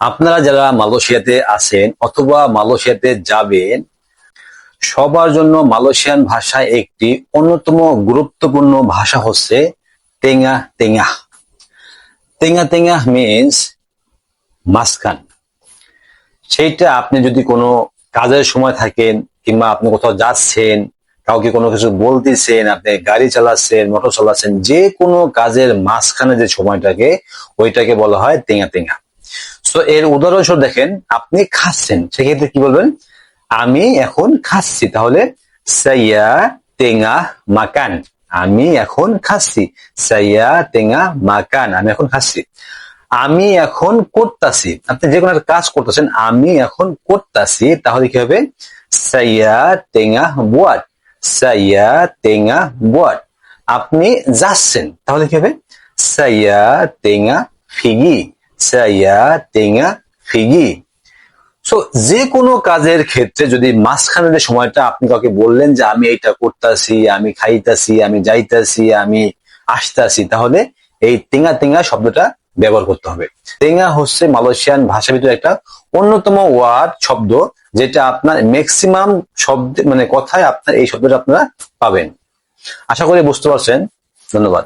আপনারা যারা মালয়েশিয়াতে আছেন অথবা মালয়েশিয়াতে যাবেন, সবার জন্য মালয়েশিয়ান ভাষায় একটি অন্যতম গুরুত্বপূর্ণ ভাষা হচ্ছে তেঙ্গা তেঙ্গা। তেঙ্গা তেঙ্গা মিন্স মাঝখান। সেইটা আপনি যদি কোনো কাজের সময় থাকেন কিংবা আপনি কোথাও যাচ্ছেন, কাউকে কোনো কিছু বলতেছেন, আপনি গাড়ি চালাচ্ছেন, মোটর চালাচ্ছেন, যে কোনো কাজের মাঝখানে যে সময়টাকে ওইটাকে বলা হয় তেঙ্গা তেঙ্গা। তো এর উদাহরণস্বরূপ দেখেন, আপনি খাচ্ছেন, সেক্ষেত্রে কি বলবেন? আমি এখন খাচ্ছি, তাহলে সাইয়া তেঙ্গা মাকান। আমি এখন খাচ্ছি, সাইয়া তেঙ্গা মাকান, আমি এখন খাচ্ছি। আমি এখন করতাছি, আপনি যে কোনো একটা কাজ করতেছেন, আমি এখন করতাছি, তাহলে কি হবে? সাইয়া তেঙ্গা বুয়াট, সাইয়া তেঙ্গা বুয়াট। আপনি যাচ্ছেন, তাহলে কি হবে? সাইয়া তেঙ্গা ফিগি, সাইয়া তেঙ্গা ফিগি। সো যে কোনো কাজের ক্ষেত্রে যদি মাঝখানে যে সময়টা আপনি কাউকে বললেন যে আমি এইটা করতেছি, আমি খাইতাছি, আমি যাইতাছি, আমি আসতাছি, তাহলে এই তেঙ্গা তেঙ্গা শব্দটা ব্যবহার করতে হবে। তেঙ্গা হচ্ছে মালয়েশিয়ান ভাষার ভিতরে একটা অন্যতম ওয়ার্ড শব্দ, যেটা আপনার ম্যাক্সিমাম শব্দ মানে কথায় আপনার এই শব্দটা আপনারা পাবেন। আশা করি বুঝতে পারছেন। ধন্যবাদ।